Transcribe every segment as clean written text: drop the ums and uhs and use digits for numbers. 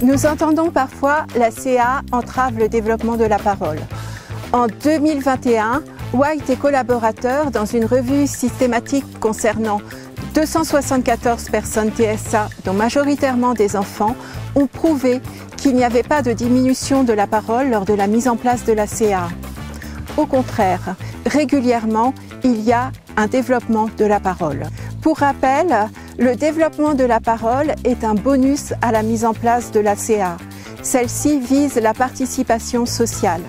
Nous entendons parfois la CA entrave le développement de la parole. En 2021, White et collaborateurs, dans une revue systématique concernant 274 personnes TSA, dont majoritairement des enfants, ont prouvé qu'il n'y avait pas de diminution de la parole lors de la mise en place de la CA. Au contraire, régulièrement, il y a un développement de la parole. Pour rappel, le développement de la parole est un bonus à la mise en place de la CA. Celle-ci vise la participation sociale.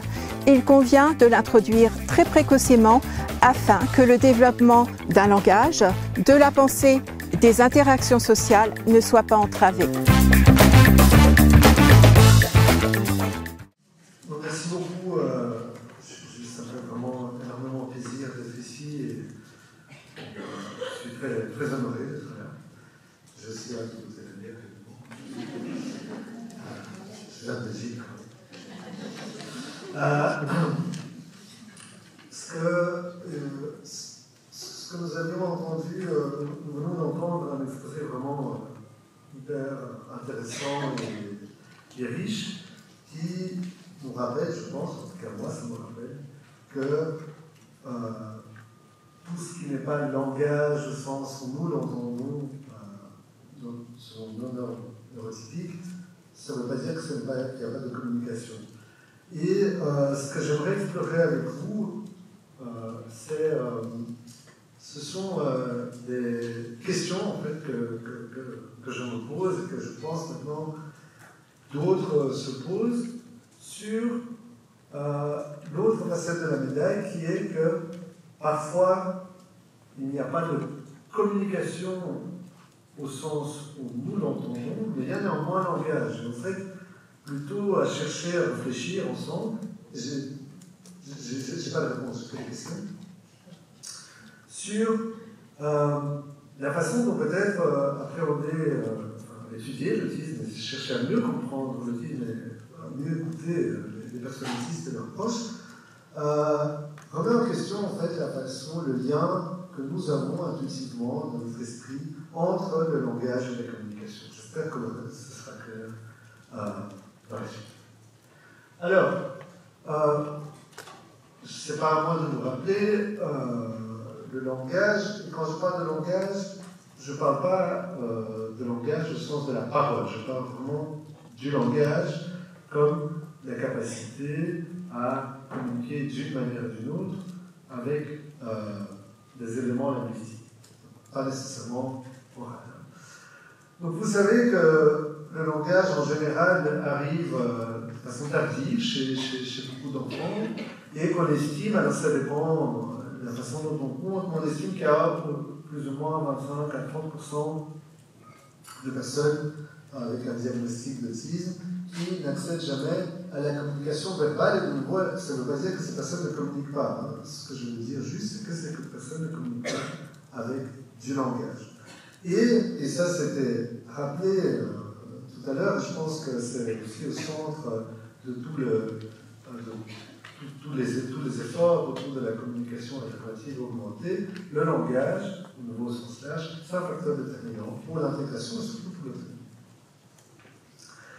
Il convient de l'introduire très précocement afin que le développement d'un langage, de la pensée, des interactions sociales ne soit pas entravé. Merci beaucoup. Ça me fait vraiment énormément plaisir d'être ici et je suis très honoré d'être là. Je suis là que vous allez dire que je viens de Belgique. Ce que nous avions entendu, nous venons d'entendre un exposé vraiment hyper intéressant et riche qui nous rappelle, je pense, en tout cas moi ça me rappelle, que tout ce qui n'est pas le langage au sens où nous l'entendons selon nos normes neurotypiques, ça ne veut pas dire qu'il n'y a pas de communication. Et ce que j'aimerais explorer avec vous, ce sont des questions en fait, que je me pose et que je pense maintenant d'autres se posent sur l'autre facette de la médaille qui est que parfois il n'y a pas de communication au sens où nous l'entendons, mais il y a néanmoins un langage. Et en fait, plutôt à chercher à réfléchir ensemble, j'ai pas de réponse sur cette question, sur la façon dont peut-être appréhender, étudier l'autisme, et chercher à mieux comprendre l'autisme et à mieux écouter les personnes autistes et leurs proches, remet en question en fait la façon, le lien que nous avons intuitivement dans notre esprit entre le langage et la communication. J'espère que ce sera clair dans la suite. Alors, ce n'est pas à moi de vous rappeler le langage, et quand je parle de langage, je ne parle pas de langage au sens de la parole, je parle vraiment du langage comme la capacité à communiquer d'une manière ou d'une autre avec des éléments linguistiques, pas nécessairement oral. Donc vous savez que le langage en général arrive de façon tardive chez beaucoup d'enfants et qu'on estime, alors ça dépend de la façon dont on compte, mais on estime qu'il y a plus ou moins 25 à 30% de personnes avec un diagnostic d'autisme qui n'accèdent jamais à la communication verbale. Et de nouveau, ça ne veut pas dire que ces personnes ne communiquent pas. Hein. Ce que je veux dire juste, c'est que ces personnes ne communiquent pas avec du langage. Et ça, c'était rappelé tout à l'heure, je pense que c'est aussi au centre de tous les efforts autour de la communication alternative augmentée. Le langage, au nouveau sens large, c'est un facteur déterminant pour l'intégration et surtout pour l'autonomie.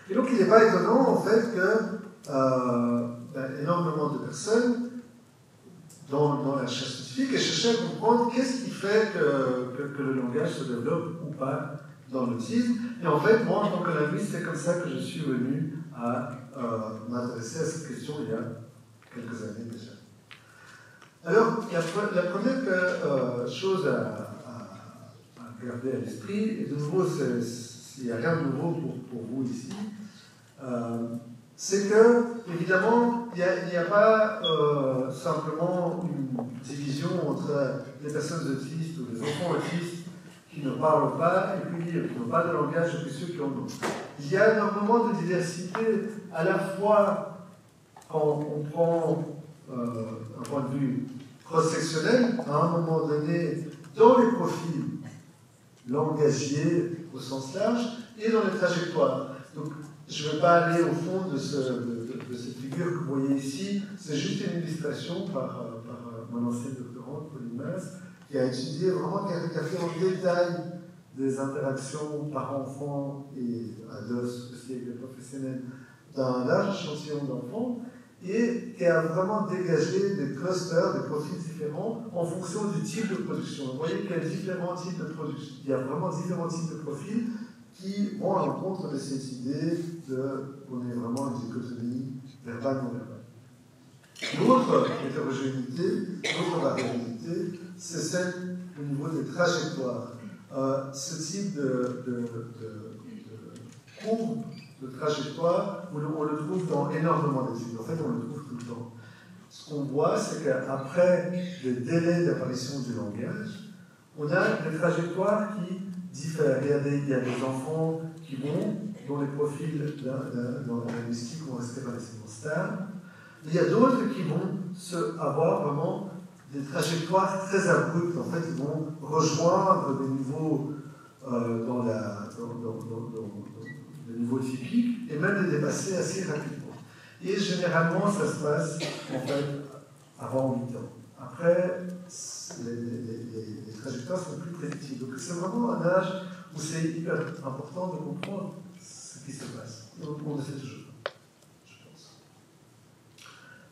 Et donc, il n'est pas étonnant, en fait, que énormément de personnes, dans la recherche scientifique, aient cherché à comprendre qu'est-ce qui fait que le langage se développe ou pas dans l'autisme. Et en fait, moi, en tant que linguiste, c'est comme ça que je suis venu à m'intéresser à cette question il y a quelques années déjà. Alors, la première chose à garder à l'esprit, et de nouveau, il n'y a rien de nouveau pour vous ici, c'est que, évidemment, il n'y a pas simplement une division entre les personnes autistes ou les enfants autistes qui ne parlent pas et puis qui n'ont pas de langage et puis ceux qui en ont. Il y a énormément de diversité, à la fois quand on prend un point de vue cross-sectionnel, à un moment donné, dans les profils langagiers au sens large et dans les trajectoires. Donc, je ne vais pas aller au fond de cette figure que vous voyez ici, c'est juste une illustration par mon ancienne doctorante, Pauline Mas, qui a étudié vraiment, qui a fait en détail des interactions parents-enfants et ados aussi avec les professionnels d'un large échantillon d'enfants et qui a vraiment dégagé des clusters, des profils différents en fonction du type de production. Vous voyez qu'il y a différents types de production. Il y a vraiment différents types de profils qui vont à l'encontre de cette idée qu'on est vraiment une dichotomie verbale-non verbale. L'autre hétérogénéité, l'autre variabilité, c'est celle au niveau des trajectoires. Ce type de courbe de trajectoire, on le trouve dans énormément d'études. En fait, on le trouve tout le temps. Ce qu'on voit, c'est qu'après des délais d'apparition du langage, on a des trajectoires qui diffèrent. Il y a des enfants qui vont, dont les profils linguistiques vont rester relativement stables. Il y a d'autres qui vont avoir vraiment des trajectoires très abruptes. En fait, ils vont rejoindre des niveaux dans le niveau typique et même les dépasser assez rapidement. Et généralement, ça se passe en fait avant 8 ans. Après, les trajectoires sont plus prédictives. Donc c'est vraiment un âge où c'est hyper important de comprendre ce qui se passe. On ne sait toujours pas, je pense.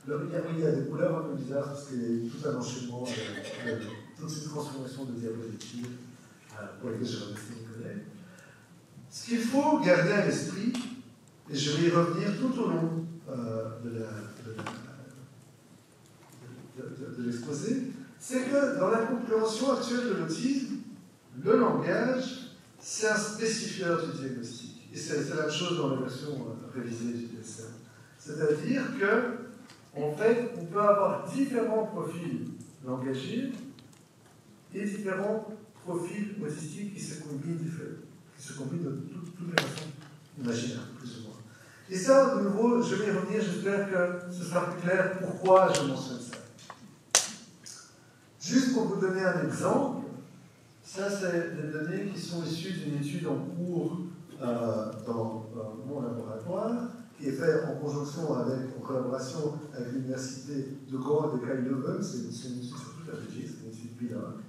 Alors, il y a des couleurs un peu bizarres parce qu'il y a tout un enchaînement, toute une transformation de diapositives pour lesquelles je remercie mes collègues. Ce qu'il faut garder à l'esprit, et je vais y revenir tout au long de l'exposé, c'est que dans la compréhension actuelle de l'autisme, le langage, c'est un spécifieur du diagnostic. Et c'est la même chose dans la version révisée du DSM. C'est-à-dire que, en fait, on peut avoir différents profils langagiers et différents profils autistiques qui se combinent de toutes les façons imaginables, plus ou moins. Et ça, de nouveau, je vais y revenir, j'espère que ce sera plus clair pourquoi je mentionne ça. Juste pour vous donner un exemple, ça, c'est des données qui sont issues d'une étude en cours dans mon laboratoire, qui est faite en collaboration avec l'université de Gand et de Leuven. C'est une étude sur toute la Belgique, c'est une étude bilingue.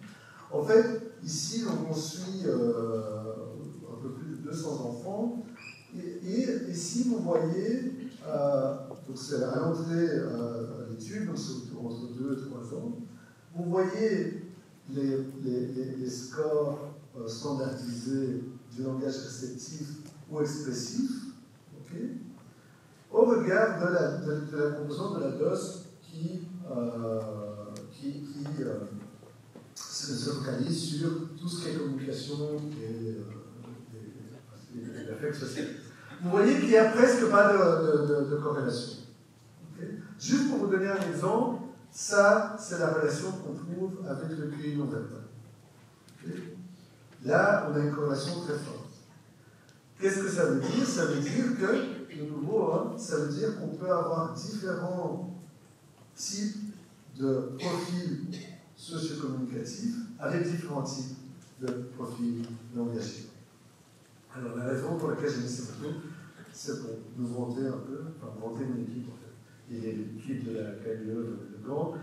En fait, ici, on suit un peu plus de 200 enfants, et ici, vous voyez, donc c'est à l'entrée à l'étude, donc c'est entre 2 et 3 ans, vous voyez les scores standardisés du langage réceptif ou expressif, okay, au regard de la composante de la DOS qui se focalise sur tout ce qui est communication et l'affect social. Vous voyez qu'il n'y a presque pas de corrélation. Okay. Juste pour vous donner un exemple, ça, c'est la relation qu'on trouve avec le QI non verbal. Okay. Là, on a une corrélation très forte. Qu'est-ce que ça veut dire? Ça veut dire que, de nouveau, ça veut dire qu'on peut avoir différents types de profils socio-communicatifs avec différents types de profils langagiers. Alors, la raison pour laquelle j'ai mis ces photos, c'est pour nous vanter un peu, enfin, vanter mon équipe en fait. Et l'équipe de la KLE de Gand.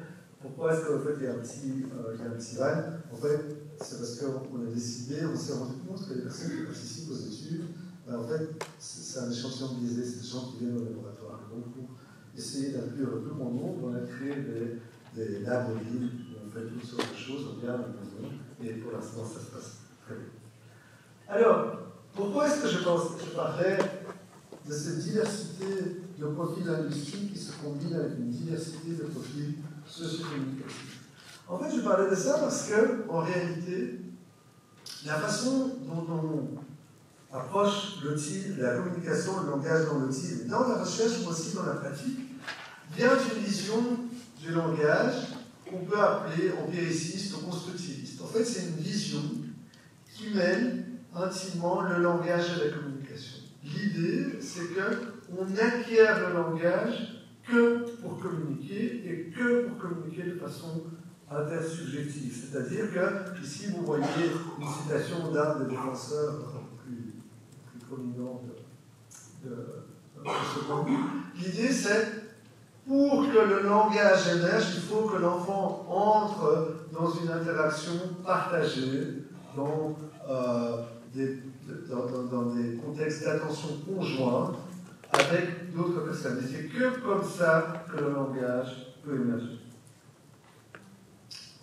Pourquoi est-ce qu'en fait il y a un petit van? En fait, c'est parce qu'on a décidé, on s'est rendu compte que les personnes qui participent aux études, en fait, c'est un échantillon biaisé, c'est des gens qui viennent au laboratoire. Donc, pour essayer d'inclure le plus grand nombre, on a créé des labs mobiles où on fait toutes sortes de choses, on regarde, on besoin, et pour l'instant, ça se passe très bien. Alors, pourquoi est-ce que je parlais de cette diversité de profils linguistiques qui se combinent avec une diversité de profils socio-communicatifs? En fait, je parlais de ça parce que, en réalité, la façon dont on approche l'autisme, la communication, le langage dans l'autisme, dans la recherche, mais aussi dans la pratique, vient d'une vision du langage qu'on peut appeler empiriciste ou constructiviste. En fait, c'est une vision qui mêle intimement le langage et la communication. L'idée, c'est qu'on n'acquiert le langage que pour communiquer et que pour communiquer de façon intersubjective. C'est-à-dire que, ici, vous voyez une citation d'un des défenseurs plus prominents de ce point de vue. L'idée, c'est pour que le langage émerge, il faut que l'enfant entre dans une interaction partagée, dans dans des contextes d'attention conjointe avec d'autres personnes. Et c'est que comme ça que le langage peut émerger.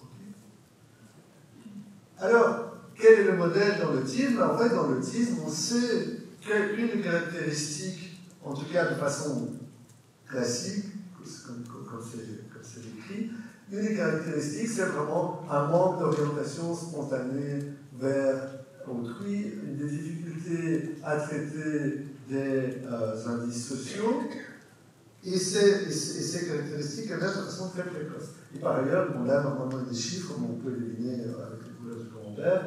Okay. Alors, quel est le modèle dans l'autisme? En fait, dans l'autisme, on sait qu'une des caractéristiques, en tout cas de façon classique, comme c'est écrit, une des caractéristiques, c'est vraiment un manque d'orientation spontanée vers autrui, des difficultés à traiter des indices sociaux, et ces caractéristiques émergent de façon très précoce. Et par ailleurs, on a normalement des chiffres, comme on peut deviner avec les couleurs du commentaire,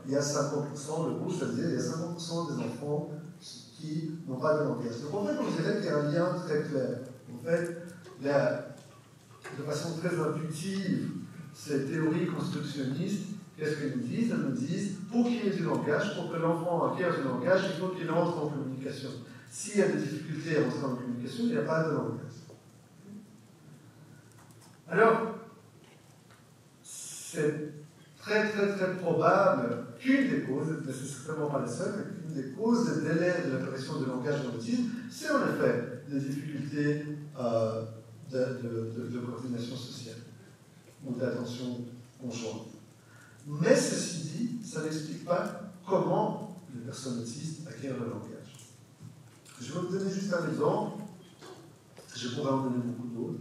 il y a 50%, le rouge, ça veut dire il y a 50% des enfants qui n'ont pas de langage. Donc en fait, on dirait qu'il y a un lien très clair. En fait, de façon très intuitive, ces théories constructionnistes, qu'est-ce qu'elles nous disent? Elles nous disent, pour qu'il y ait du langage, pour que l'enfant acquiert du langage, il faut qu'il entre en communication. S'il y a des difficultés à entrer en communication, il n'y a pas de langage. Alors, c'est très probable qu'une des causes, mais ce n'est certainement pas la seule, mais qu'une des causes des délais de l'apparition du langage dans l'autisme, c'est en effet les difficultés de coordination sociale ou d'attention conjointe. Mais ceci dit, ça n'explique pas comment les personnes autistes acquièrent le langage. Je vais vous donner juste un exemple, je pourrais en donner beaucoup d'autres.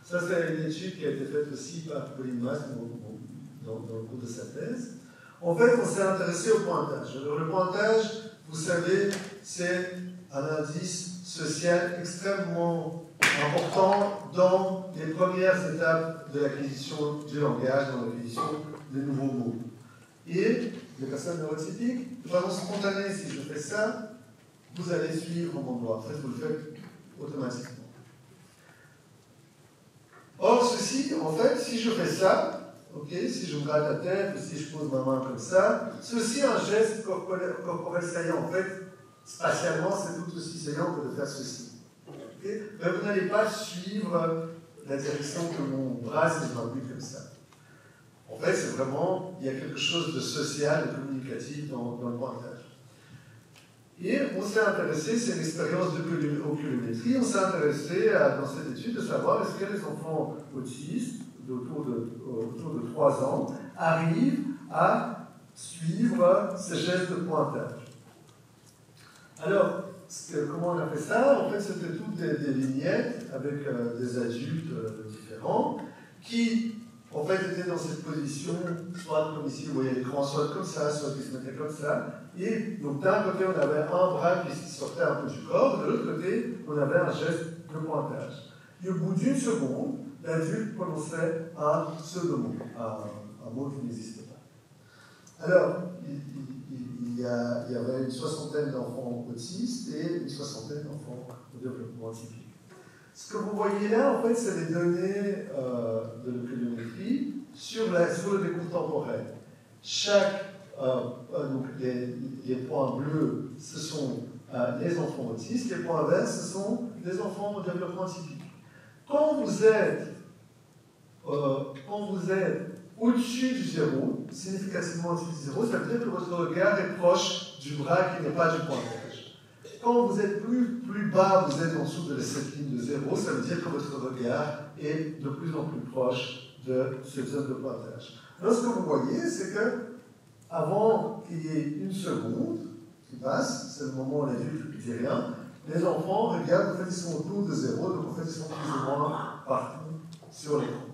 Ça, c'est une étude qui a été faite aussi par Pauline Mas dans le cours de sa thèse. En fait, on s'est intéressé au pointage. Alors, le pointage, vous savez, c'est un indice social extrêmement important dans les premières étapes de l'acquisition du langage, dans l'acquisition des nouveaux mots. Et les personnes neurotypiques, de façon spontanée, si je fais ça, vous allez suivre mon doigt. En fait, vous le faites automatiquement. Or, ceci, en fait, si je fais ça, okay, si je me gratte la tête, ou si je pose ma main comme ça, c'est aussi un geste corporel saillant. En fait, spatialement, c'est tout aussi saillant que de faire ceci. Okay? Mais vous n'allez pas suivre la direction de mon bras si je m'appuie comme ça. En fait, c'est vraiment, il y a quelque chose de social, de communicatif dans le pointage. Et on s'est intéressé, c'est une expérience d'oculométrie, on s'est intéressé dans cette étude de savoir est-ce que les enfants autistes autour de 3 ans arrivent à suivre ces gestes de pointage. Alors, comment on a fait ça? En fait, c'était toutes des vignettes avec des adultes différents qui, en fait, étaient dans cette position, soit comme ici, vous voyez l'écran, soit comme ça, soit qui se mettaient comme ça. Et donc, d'un côté, on avait un bras qui sortait un peu du corps, de l'autre côté, on avait un geste de pointage. Et au bout d'une seconde, l'adulte prononçait un pseudo-mot, un mot qui n'existe pas. Alors, il y avait une soixantaine d'enfants autistes et une soixantaine d'enfants au développement atypique. Ce que vous voyez là, en fait, c'est les données de l'oculométrie sur le décompte temporel. Donc les points bleus, ce sont les enfants autistes, les points verts, ce sont les enfants au développement atypique. Quand vous êtes au-dessus du zéro, significativement au-dessus du zéro, ça veut dire que votre regard est proche du bras qui n'est pas du pointage. Quand vous êtes plus bas, vous êtes en dessous de cette ligne de zéro, ça veut dire que votre regard est de plus en plus proche de cette zone de pointage. Alors ce que vous voyez, c'est que avant qu'il y ait une seconde qui passe, c'est le moment où l'adulte ne dit rien, les enfants regardent, en fait ils sont autour de zéro, donc en fait ils sont plus ou moins partout sur l'écran.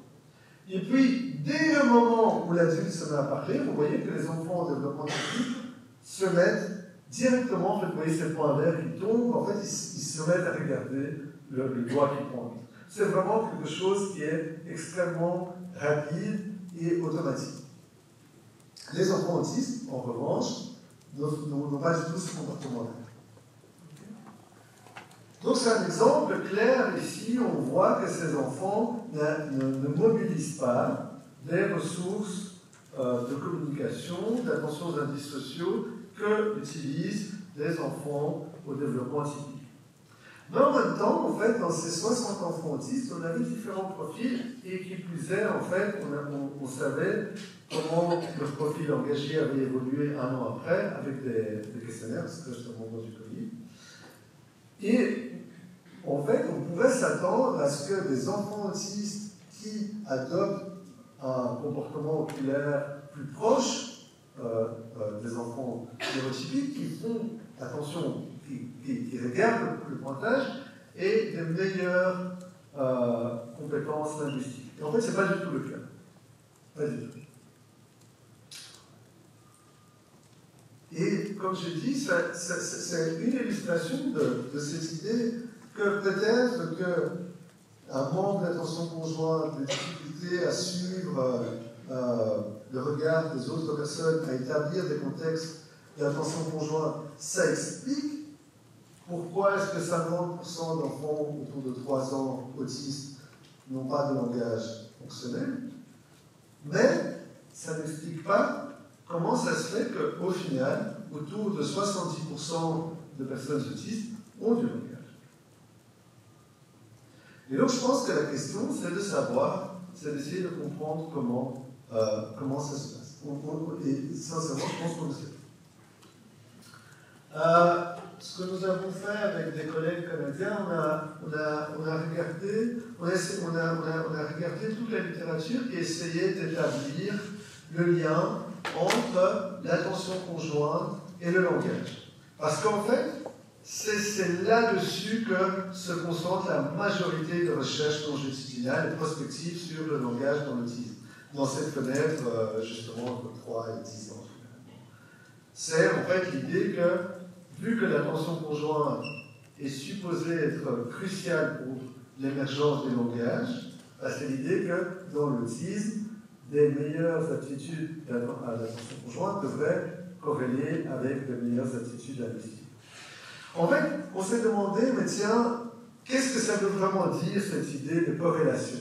Et puis, dès le moment où l'adulte se met à parler, vous voyez que les enfants en développement atypique se mettent directement, en fait, vous voyez ces points verts qui tombent, en fait, ils se mettent à regarder le doigt qui pointe. C'est vraiment quelque chose qui est extrêmement rapide et automatique. Les enfants autistes, en revanche, n'ont pas du tout ce comportement-là. Donc c'est un exemple clair ici, on voit que ces enfants ne mobilisent pas des ressources de communication, d'attention aux indices sociaux que utilisent les enfants au développement atypique. Mais en même temps, en fait, dans ces 60 enfants autistes, on avait différents profils, et qui plus est, en fait, on savait comment leur profil engagé avait évolué un an après, avec des questionnaires, c'était juste au moment du Covid. Et en fait, on pouvait s'attendre à ce que des enfants autistes qui adoptent un comportement oculaire plus proche des enfants neurotypiques, qui font attention, qui regardent le pointage, et des meilleures compétences linguistiques. Et en fait, ce n'est pas du tout le cas. Pas du tout. Et comme j'ai dit, c'est une illustration de cette idée que peut-être qu'un manque d'attention conjointe, des difficultés à suivre le regard des autres personnes, à établir des contextes d'attention conjointe, ça explique pourquoi est-ce que 50% d'enfants autour de 3 ans autistes n'ont pas de langage fonctionnel, mais ça n'explique pas comment ça se fait qu'au final, autour de 70% de personnes autistes ont du langage. Et donc je pense que la question, c'est de savoir, c'est d'essayer de comprendre comment ça se passe. Et sincèrement, je pense qu'on le sait. Ce que nous avons fait avec des collègues canadiens, on a regardé toute la littérature qui essayait d'établir le lien entre l'attention conjointe et le langage. Parce qu'en fait, c'est là-dessus que se concentre la majorité de recherches longitudinales et prospectives sur le langage dans l'autisme, dans cette fenêtre, justement, entre 3 et 10 ans. C'est en fait l'idée que, vu que l'attention conjointe est supposée être cruciale pour l'émergence du langage, c'est l'idée que dans l'autisme, des meilleures aptitudes à l'attention conjointe devraient corréler avec de meilleures aptitudes linguistiques. En fait, on s'est demandé, mais tiens, qu'est-ce que ça veut vraiment dire cette idée de corrélation?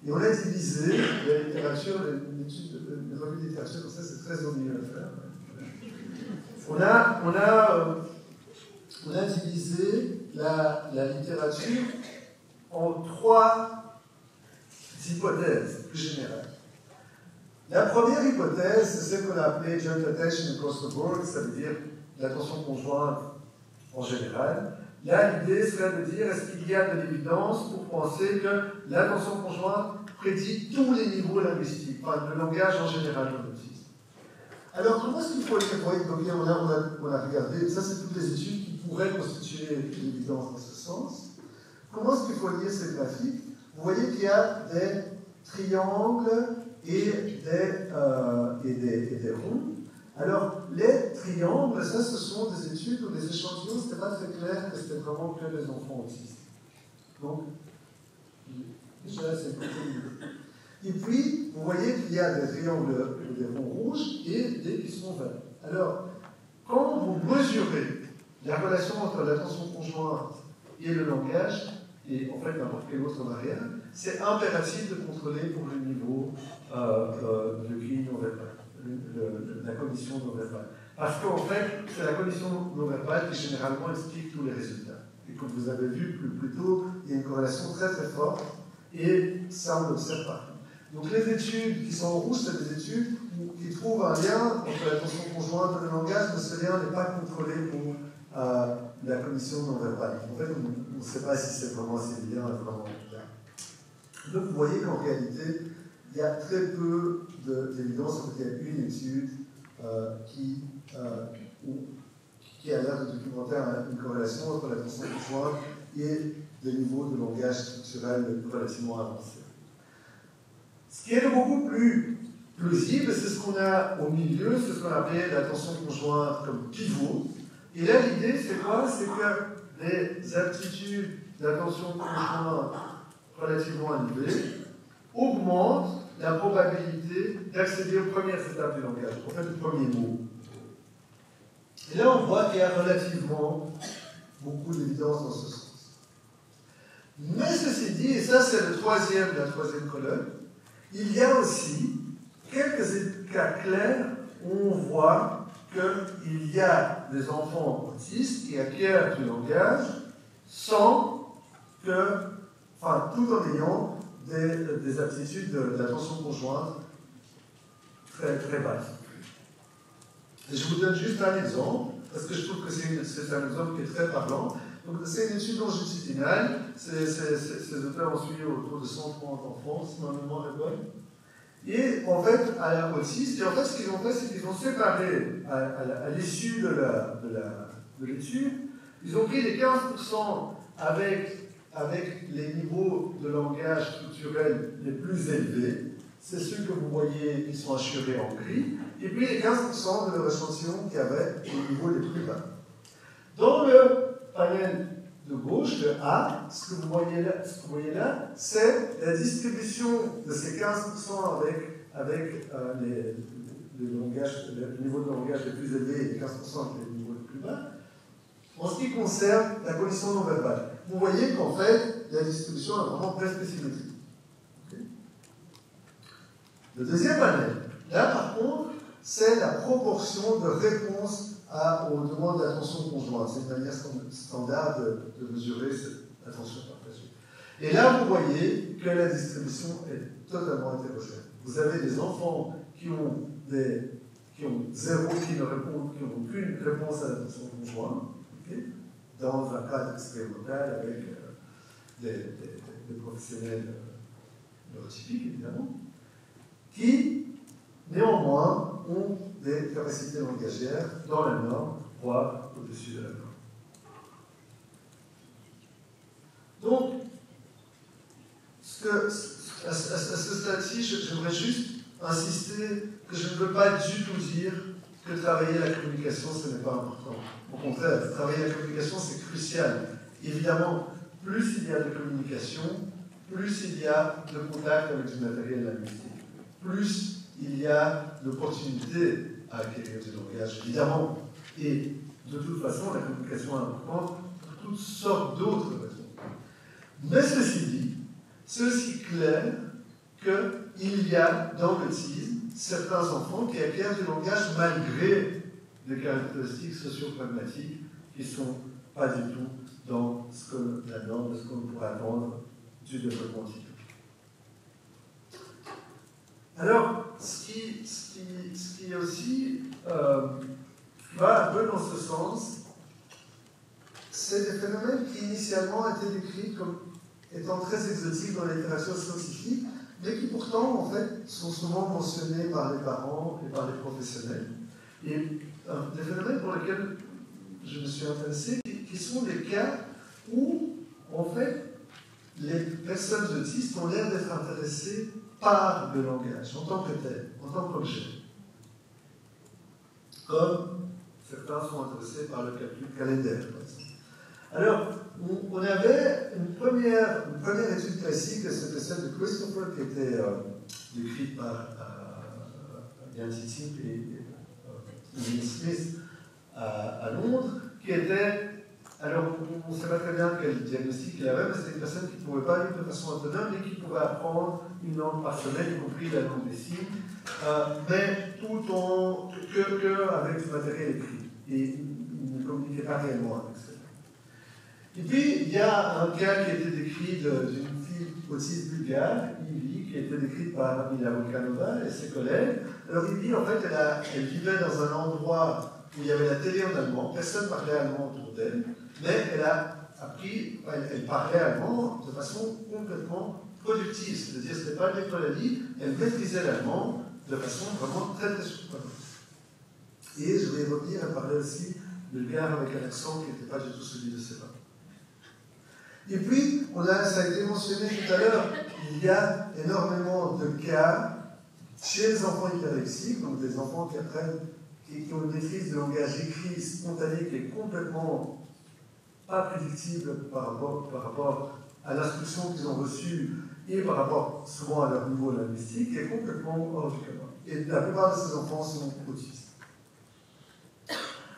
Et on a divisé la littérature, une revue de littérature comme ça, c'est très ennuyeux à faire. On a divisé la littérature en 3 hypothèses plus générales. La première hypothèse, c'est celle qu'on a appelée joint attention across the board, ça veut dire l'attention conjointe en général. Là, l'idée serait de dire, est-ce qu'il y a de l'évidence pour penser que l'attention conjointe prédit tous les niveaux linguistiques, enfin le langage en général dans l'autisme. Alors, comment est-ce qu'il faut les on a regardé, ça c'est toutes les études qui pourraient constituer l'évidence dans ce sens. Comment est-ce qu'il faut lire ces graphiques? Vous voyez qu'il y a des triangles et des ronds. Alors, les triangles, ça, ce sont des études ou des échantillons, ce n'était pas très clair que c'était vraiment que les enfants autistes. Donc, déjà, c'est plutôt mieux. Et puis, vous voyez qu'il y a des triangles ou des ronds rouges et des qui sont verts. Alors, quand vous mesurez la relation entre l'attention conjointe et le langage, et en fait n'importe quelle autre variable, c'est impératif de contrôler pour le niveau de grille non verbale, la cognition non verbale. Parce qu'en fait, c'est la cognition non verbale qui généralement explique tous les résultats. Et comme vous avez vu plus tôt, il y a une corrélation très très forte, et ça on l'observe partout. Donc les études qui sont en rouge, c'est des études qui trouvent un lien entre l'attention conjointe et le langage, mais ce lien n'est pas contrôlé pour la cognition non verbale. En fait, on ne sait pas si c'est vraiment ces liens vraiment là. Donc vous voyez qu'en réalité, il y a très peu d'évidence. En fait, il y a une étude qui a l'air de documenter une corrélation entre l'attention conjointe et des niveaux de langage structurel relativement avancés. Ce qui est beaucoup plus plausible, c'est ce qu'on a au milieu, c'est ce qu'on appelle l'attention conjointe comme pivot. Et là, l'idée, c'est quoi? C'est que les aptitudes d'attention conjointe relativement élevées augmentent la probabilité d'accéder aux premières étapes du langage, en fait, le premier mot. Et là, on voit qu'il y a relativement beaucoup d'évidence dans ce sens. Mais ceci dit, et ça c'est la troisième colonne, il y a aussi quelques cas clairs où on voit qu'il y a des enfants autistes qui acquièrent du langage sans tout en ayant des aptitudes d'attention conjointe très, très basses. Et je vous donne juste un exemple, parce que je trouve que c'est un exemple qui est très parlant. C'est une étude longitudinale, ces auteurs ont suivi autour de 130 enfants, si ma mémoire est bonne. Et en fait, à la autisme, ce qu'ils ont fait, c'est qu'ils ont séparé, à l'issue de l'étude, ils ont pris les 15% avec les niveaux de langage structurel les plus élevés, c'est ceux que vous voyez qui sont assurés en gris, et puis les 15% de leur échantillon qui avaient les niveaux les plus bas. Dans le panel de gauche, le A, ce que vous voyez là, c'est la distribution de ces 15% avec le niveau de langage les plus élevés et les 15% avec les niveaux les plus bas, en ce qui concerne la cognition non verbale. Vous voyez qu'en fait, la distribution est vraiment presque symétrique. Okay. Le deuxième panel, là par contre, c'est la proportion de réponse aux demandes d'attention conjointe. C'est une manière standard de mesurer cette attention partagée. Et là, vous voyez que la distribution est totalement hétérogène. Vous avez des enfants qui ont zéro, qui n'ont aucune réponse à l'attention conjointe, okay, dans un cadre expérimental avec des professionnels neurotypiques, évidemment, qui, néanmoins, ont des capacités langagières dans la norme, voire au-dessus de la norme. Donc, à ce stade-ci, j'aimerais juste insister que je ne veux pas du tout dire que travailler la communication, ce n'est pas important. Au contraire, travailler la communication, c'est crucial. Évidemment, plus il y a de communication, plus il y a de contact avec du matériel linguistique, plus il y a d'opportunités à acquérir du langage, évidemment. Et de toute façon, la communication est importante pour toutes sortes d'autres raisons. Mais ceci dit, c'est aussi clair qu'il y a dans l'autisme certains enfants qui acquièrent du langage malgré des caractéristiques socio-pragmatiques qui ne sont pas du tout dans la norme de ce qu'on pourrait attendre du développement typique. Alors, ce qui aussi va un peu dans ce sens, c'est des phénomènes qui initialement étaient décrits comme étant très exotiques dans la littérature scientifique, mais qui pourtant, en fait, sont souvent mentionnés par les parents et par les professionnels. Et des phénomènes pour lesquels je me suis intéressé, qui sont des cas où, en fait, les personnes autistes ont l'air d'être intéressées par le langage, en tant que tel, en tant qu'objet. Comme certains sont intéressés par le calcul calendaire, par exemple. Alors, on avait une première étude classique, c'était celle de Christopher, qui était décrite par Ian Titip et Ian Smith à Londres, qui était, alors on ne sait pas très bien quel diagnostic il avait, mais c'était une personne qui ne pouvait pas lire de façon autonome et qui pouvait apprendre une langue par semaine, y compris la langue des signes, mais tout en avec du matériel écrit. Et il ne communiquait pas réellement avec ça. Et puis, il y a un cas qui a été décrit d'une fille autiste bulgare, Ivy, qui a été décrite par Mila Volkanova et ses collègues. Alors, Ivy, en fait, elle vivait dans un endroit où il y avait la télé en allemand, personne ne parlait allemand autour d'elle, mais elle a appris, elle parlait allemand de façon complètement productive, c'est-à-dire que ce n'était pas une école, elle maîtrisait l'allemand de façon vraiment très très surprenante. Et je vais y revenir, elle parlait aussi bulgare avec un accent qui n'était pas du tout celui de ses parents. Et puis, ça a été mentionné tout à l'heure, il y a énormément de cas chez les enfants hyperlexiques, donc des enfants qui apprennent, qui ont une maîtrise de langage écrit spontané qui est complètement pas prédictible par rapport à l'instruction qu'ils ont reçue et par rapport souvent à leur niveau linguistique, qui est complètement hors du commun. Et la plupart de ces enfants sont autistes.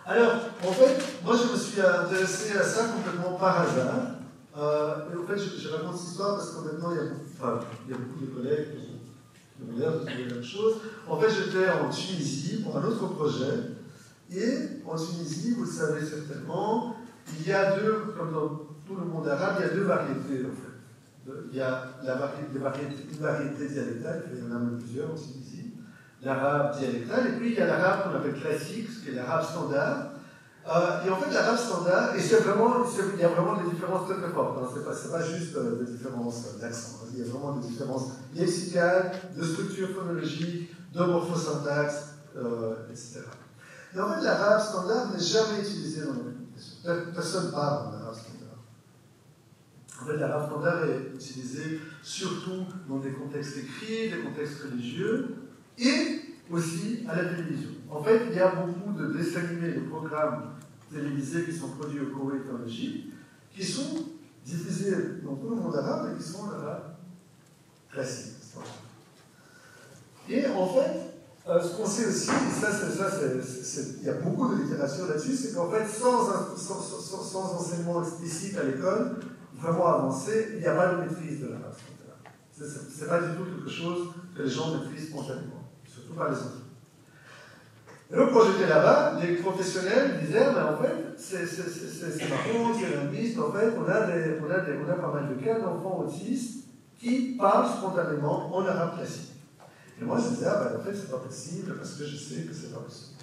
Alors, en fait, moi je me suis intéressé à ça complètement par hasard. Et en fait, je raconte cette histoire parce qu'honnêtement, il y a beaucoup de collègues qui ont l'air de trouver la même chose. En fait, j'étais en Tunisie pour un autre projet. Et en Tunisie, vous le savez certainement, il y a comme dans tout le monde arabe, il y a deux variétés, en fait. Il y a une variété dialectale, il y en a même plusieurs aussi ici, l'arabe dialectal, et puis il y a l'arabe qu'on appelle classique, ce qui est l'arabe standard. Et en fait, l'arabe standard, et il y a vraiment des différences très très fortes, hein. C'est pas juste des différences d'accent, hein. Il y a vraiment des différences lexicales, de structure phonologique, de morphosyntaxe, etc. Et en fait, l'arabe standard n'est jamais utilisé dans la communication. Personne parle en arabe standard. En fait, l'arabe standard est utilisé surtout dans des contextes écrits, des contextes religieux, et aussi à la télévision. En fait, il y a beaucoup de dessins animés, de programmes télévisés qui sont produits au Koweït et en Égypte, qui sont diffusés dans tout le monde arabe et qui sont en arabe classique. Et en fait, ce qu'on sait aussi, et il y a beaucoup de littérature là-dessus, c'est qu'en fait, sans enseignement explicite à l'école, vraiment avancé, il n'y a pas de maîtrise de l'arabe. Ce n'est pas du tout quelque chose que les gens maîtrisent spontanément, surtout pas les enfants. Et donc, quand j'étais là-bas, les professionnels disaient, ben, en fait, c'est marrant, c'est linguiste, en fait, on a pas mal de cas d'enfants autistes qui parlent spontanément en arabe classique. Et moi, je disais, ah ben, en fait, c'est pas possible, parce que je sais que c'est pas possible.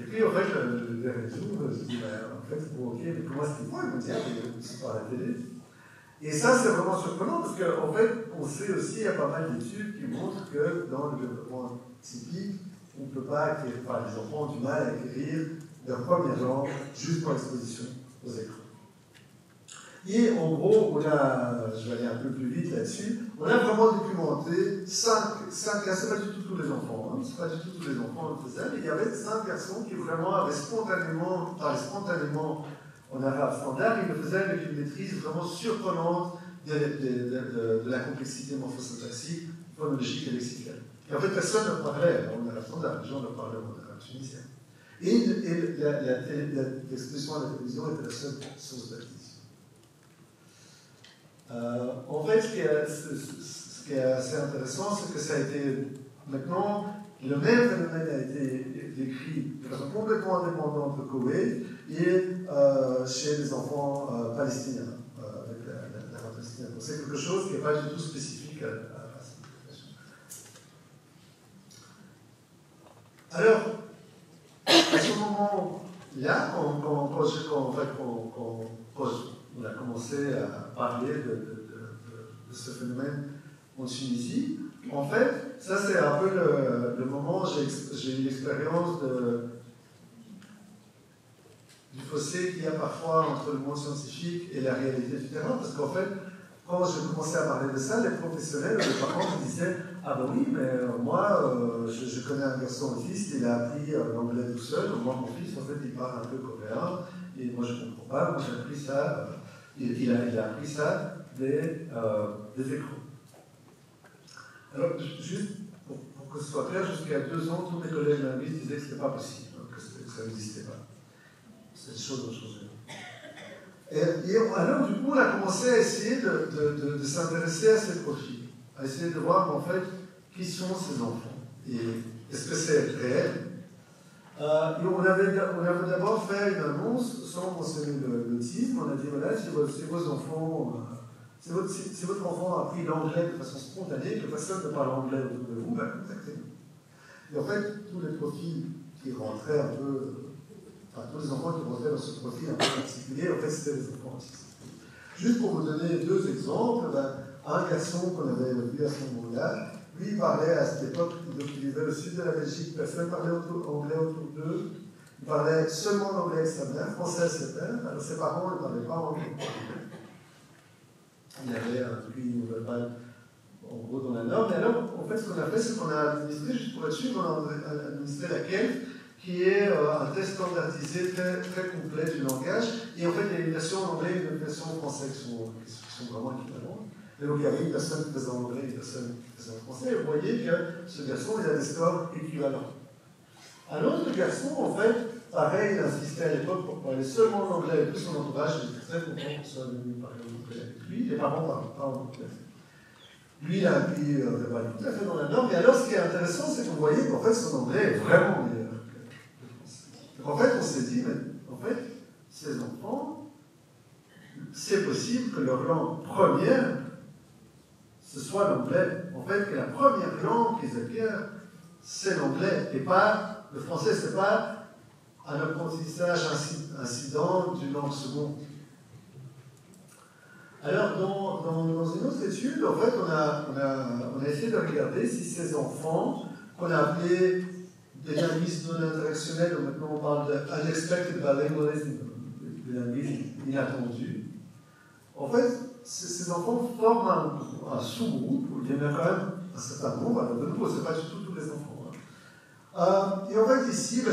Et puis, en fait, le dernier jour, je dis, ben, en fait, bon, ok, mais comment est-ce qu'ils font? Ils me disent, ah, mais c'est par la télé. Et ça, c'est vraiment surprenant, parce qu'en fait, on sait aussi, il y a pas mal d'études qui montrent que dans le développement typique, on ne peut pas acquérir, enfin, les enfants ont du mal à acquérir leur première langue juste par exposition aux écrans. Et en gros, je vais aller un peu plus vite là-dessus, on a vraiment documenté 5 cas, c'est pas du tout tous les enfants, hein, c'est pas du tout tous les enfants qui faisaient, mais il y avait 5 garçons qui vraiment avaient parlaient spontanément en arabe standard, ils le faisaient avec une maîtrise vraiment surprenante de la complexité morphosyntaxique, phonologique et lexicale. Et en fait, personne ne parlait en arabe standard, les gens ne parlaient en arabe tunisien. Et l'expression à la télévision était la seule source d'acquisition. En fait, ce qui est assez intéressant, c'est que ça a été, maintenant, le même phénomène a été décrit de façon complètement indépendante au Koweït et chez les enfants palestiniens, avec l'arabe palestinien. Donc c'est quelque chose qui n'est pas du tout spécifique à la situation. Alors, à ce moment-là, quand on a commencé à parler de ce phénomène en Tunisie, en fait, ça c'est un peu le moment où j'ai eu l'expérience du fossé qu'il y a parfois entre le monde scientifique et la réalité du terrain, parce qu'en fait, quand je commençais à parler de ça, les professionnels, les parents me disaient « Ah ben oui, mais moi, je connais un garçon autiste, il a appris l'anglais tout seul, moi mon fils, en fait, il parle un peu coréen, et moi je ne comprends pas, moi j'ai appris ça, il a appris ça des écrans. » Alors, juste pour que ce soit clair, jusqu'à 2 ans, tous mes collègues linguistes disaient que ce n'était pas possible, hein, que ça n'existait pas. Cette chose ont changé. Et alors, du coup, on a commencé à essayer de s'intéresser à ces profils, à essayer de voir, en fait, qui sont ces enfants, et est-ce que c'est réel. Et on avait d'abord fait une annonce sans mentionner l'autisme. On a dit, voilà, si vos enfants... Si votre enfant a appris l'anglais de façon spontanée, que personne ne parle anglais autour de vous, ben contactez-nous. Et en fait, tous les profils qui rentraient un peu, enfin tous les enfants qui rentraient dans ce profil un peu particulier, en fait, c'était des enfants autistes. Juste pour vous donner 2 exemples, un garçon qu'on avait vu à ce moment-là, lui il parlait à cette époque, donc il vivait au sud de la Belgique, personne ne parlait anglais autour d'eux, il parlait seulement l'anglais avec sa mère, français à sa mère, alors ses parents ne parlaient pas anglais. Il y avait depuis une nouvelle balle, en gros, dans la norme. Et alors, en fait, ce qu'on a fait, c'est qu'on a administré, juste pour être sûr, on a administré la KELF, qui est un test standardisé très, très complet du langage. Et en fait, il y a une version en anglais et une version en français qui sont vraiment équivalentes. Et donc, il y avait une personne qui faisait en anglais et une personne qui faisait en français. Et vous voyez que ce garçon, il a des scores équivalents. Un autre garçon, en fait, pareil, il insistait à l'époque pour parler seulement en anglais avec tout son entourage. J'étais très content qu'on soit venu parler en anglais avec lui. Les parents ne parlent pas en anglais. Lui, il a appris tout à fait dans la norme. Et alors, ce qui est intéressant, c'est que vous voyez qu'en fait, son anglais est vraiment meilleur que le français. Donc, en fait, on s'est dit, mais en fait, ces enfants, c'est possible que leur langue première, ce soit l'anglais. En fait, que la première langue qu'ils acquièrent, c'est l'anglais. Et pas, le français, c'est pas un apprentissage incident d'une langue seconde. Alors, dans une autre étude, en fait, on a essayé de regarder si ces enfants, qu'on a appelés des linguistes non interactionnels, maintenant on parle d'unexpected bilingualism, des linguistes inattendus. En fait, ces enfants forment un sous-groupe, où il y en a quand même un certain nombre, alors de nouveau, ce n'est pas du tout tous les enfants. Et en fait, ici, dans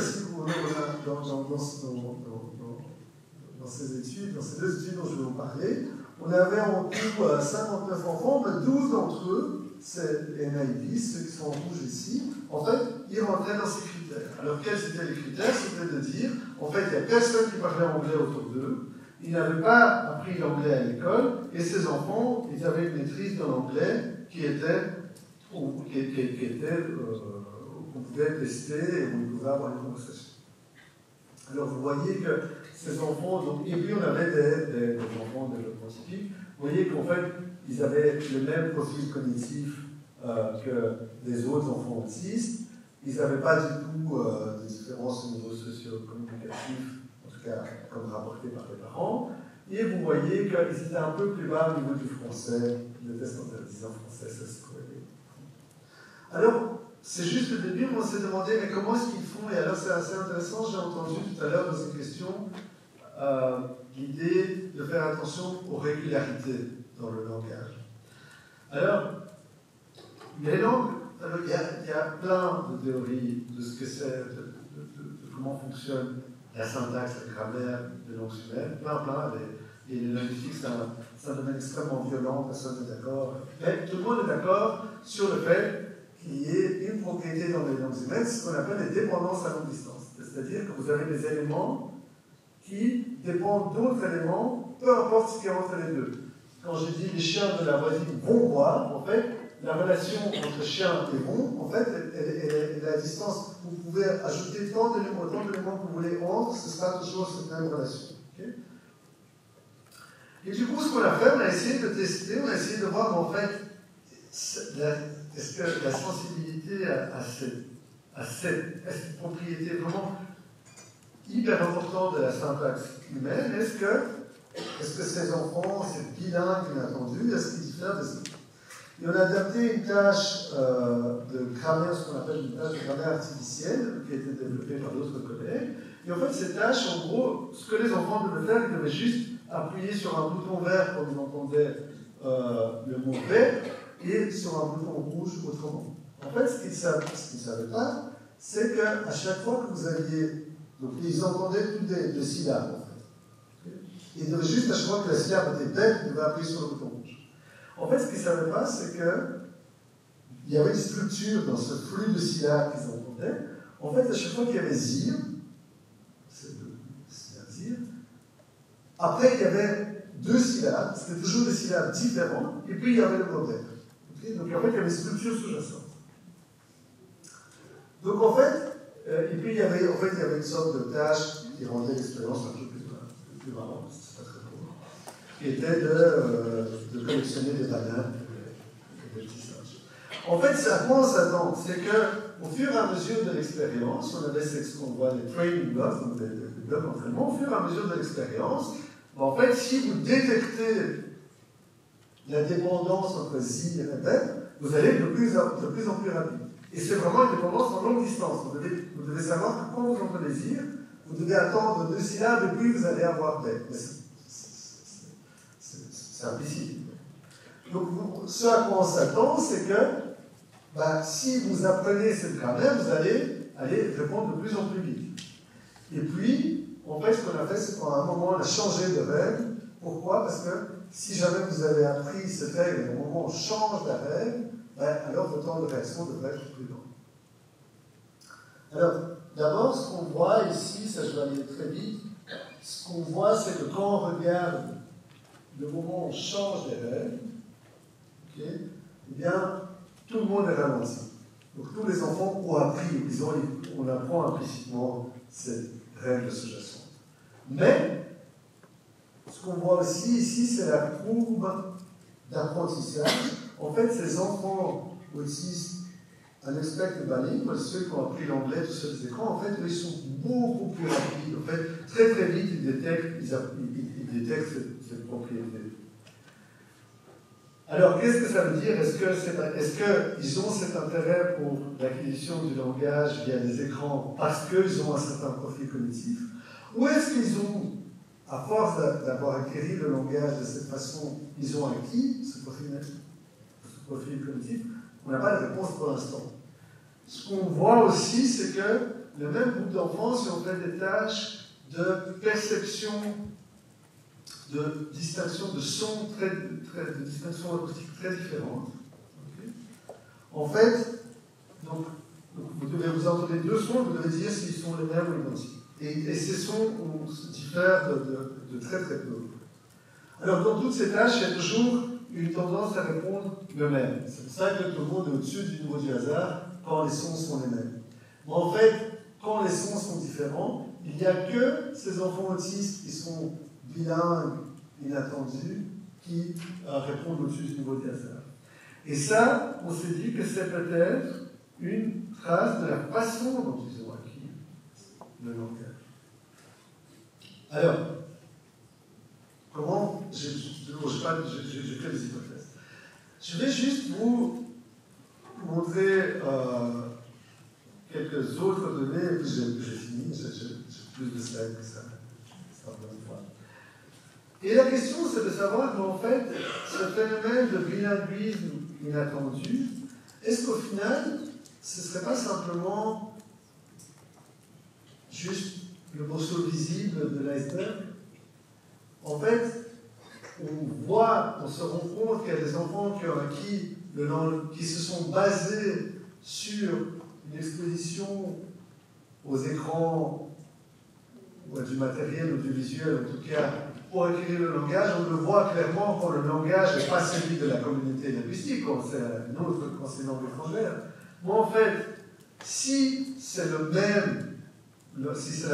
ces études, dans ces deux études dont je vais vous parler, on avait en tout 59 enfants, mais 12 d'entre eux, c'est les naïvistes, ceux qui sont en rouge ici, en fait, ils rentraient dans ces critères. Alors, quels étaient les critères? C'était de dire, en fait, il n'y a personne qui parlait anglais autour d'eux, ils n'avaient pas appris l'anglais à l'école, et ces enfants, ils avaient une maîtrise de l'anglais qu'on pouvait tester et où ils pouvaient avoir une conversation. Alors, vous voyez que ces enfants, donc, et puis on avait des enfants de développement typique, vous voyez qu'en fait, ils avaient le même profil cognitif que les autres enfants autistes. Ils n'avaient pas du tout de différence au niveau socio-communicatif, en tout cas comme rapporté par les parents. Et vous voyez qu'ils étaient un peu plus bas au niveau du français, le test standardisé en français, ça se corrélait. Alors, c'est juste le début, on s'est demandé, mais comment est-ce qu'ils font? Et alors, c'est assez intéressant, j'ai entendu tout à l'heure dans une question l'idée de faire attention aux régularités dans le langage. Alors, les langues, il y a plein de théories de ce que c'est, de comment fonctionne la syntaxe, la grammaire des langues humaines, plein, et les linguistiques, c'est un domaine extrêmement violent, personne n'est d'accord. Mais tout le monde est d'accord sur le fait qu'il y ait une propriété dans les langues humaines, ce qu'on appelle les dépendances à longue distance. C'est-à-dire que vous avez des éléments qui dépendent d'autres éléments, peu importe ce qui est entre les deux. Quand je dis les chiens de la voisine vont boire, en fait, la relation entre chien et vont, en fait, elle est à distance. Vous pouvez ajouter autant d'éléments que vous voulez entre, ce sera toujours cette même relation. Okay? Et du coup, ce qu'on a fait, on a essayé de tester, on a essayé de voir, en fait, est-ce que la sensibilité à cette propriété vraiment hyper importante de la syntaxe humaine, est-ce que ces enfants, ces bilingues inattendus, est-ce qu'ils diffèrent de ça? Et on a adapté une tâche de grammaire, ce qu'on appelle une tâche de grammaire artificielle, qui a été développée par d'autres collègues. Et en fait, cette tâche, en gros, ce que les enfants devaient faire, ils devaient juste appuyer sur un bouton vert quand ils entendaient le mot vert, et sur un bouton rouge autrement. En fait, ce qu'ils ne savaient pas, c'est qu'à chaque fois que vous aviez... Donc, ils entendaient toutes des syllabes, en fait. Ils devaient juste, à chaque fois que la syllabe était belle, ils devaient appuyer sur le bouton rouge. En fait, ce qu'ils ne savaient pas, c'est qu'il y avait une structure dans ce flux de syllabes qu'ils entendaient. En fait, à chaque fois qu'il y avait zir, c'est le syllabe zir, après, il y avait deux syllabes, c'était toujours des syllabes différentes, et puis il y avait le mot vert. Okay? Donc, en fait, il y avait une structure sous-jacente. Donc, en fait, et puis il y avait une sorte de tâche qui rendait l'expérience un peu plus marrante, c'est pas très court, qui était de collectionner des bananes et des petits singes. En fait, à quoi on s'attend? C'est qu'au fur et à mesure de l'expérience, on avait ce qu'on voit les training blocks, donc des blocs d'entraînement, au fur et à mesure de l'expérience, en fait, si vous détectez la dépendance entre zir et bête, vous allez de plus en plus rapide. Et c'est vraiment une dépendance en longue distance. Vous devez savoir que quand vous entendez zir, vous devez attendre deux syllabes et puis vous allez avoir bête. C'est implicite. Donc, ce à quoi on s'attend, c'est que si vous apprenez cette grammaire, vous allez répondre de plus en plus vite. Et puis, en fait, ce qu'on a fait, c'est qu'à un moment, on a changé de règle. Pourquoi? Parce que si jamais vous avez appris cette règle et au moment où on change la règle, alors votre temps de réaction devrait être plus lent. Alors, d'abord, ce qu'on voit ici, ça je vais aller très vite, ce qu'on voit, c'est que quand on regarde le moment où on change les règles, okay, eh bien, tout le monde est ralenti. Donc, tous les enfants ont appris, on apprend implicitement cette règle sous-jacente. Mais, ce qu'on voit aussi ici, c'est la courbe d'apprentissage. En fait, ces enfants autistes, un expect bilingue, ceux qui ont appris l'anglais tout seuls des écrans, en fait, eux, ils sont beaucoup plus rapides. En fait, très très vite, ils détectent cette propriété. Alors, qu'est-ce que ça veut dire? Est-ce qu'ils ont cet intérêt pour l'acquisition du langage via des écrans parce qu'ils ont un certain profil cognitif? Ou est-ce qu'ils ont, à force d'avoir acquis le langage de cette façon, ils ont acquis ce profil cognitif? On n'a pas de réponse pour l'instant. Ce qu'on voit aussi, c'est que le même groupe d'enfants, si on fait des tâches de perception, de distinction de sons, de distinction acoustique très différentes. Okay. En fait, donc, vous entendez deux sons, vous devez dire s'ils sont les mêmes ou identiques. Et ces sons diffèrent de très très peu. Alors, dans toutes ces tâches, il y a toujours une tendance à répondre le même. C'est pour ça que tout le monde est au-dessus du niveau du hasard quand les sons sont les mêmes. Mais en fait, quand les sons sont différents, il n'y a que ces enfants autistes qui sont bilingues, inattendus, qui répondent au-dessus du niveau du hasard. Et ça, on s'est dit que c'est peut-être une trace de la façon dont ils ont acquis le langage. Alors, comment, j'ai fait des hypothèses. Je vais juste vous montrer quelques autres données, et puis j'ai fini, j'ai plus de slides que ça. Et la question, c'est de savoir qu'en fait, ce phénomène de bilinguisme inattendu, est-ce qu'au final, ce ne serait pas simplement juste le morceau visible de l'iceberg? En fait, on se rend compte qu'il y a des enfants qui ont acquis qui se sont basés sur une exposition aux écrans ou à du matériel audiovisuel, en tout cas, pour acquérir le langage. On le voit clairement quand le langage n'est pas celui de la communauté linguistique, quand c'est une autre, quand c'est une langue étrangère. Mais en fait, si c'est la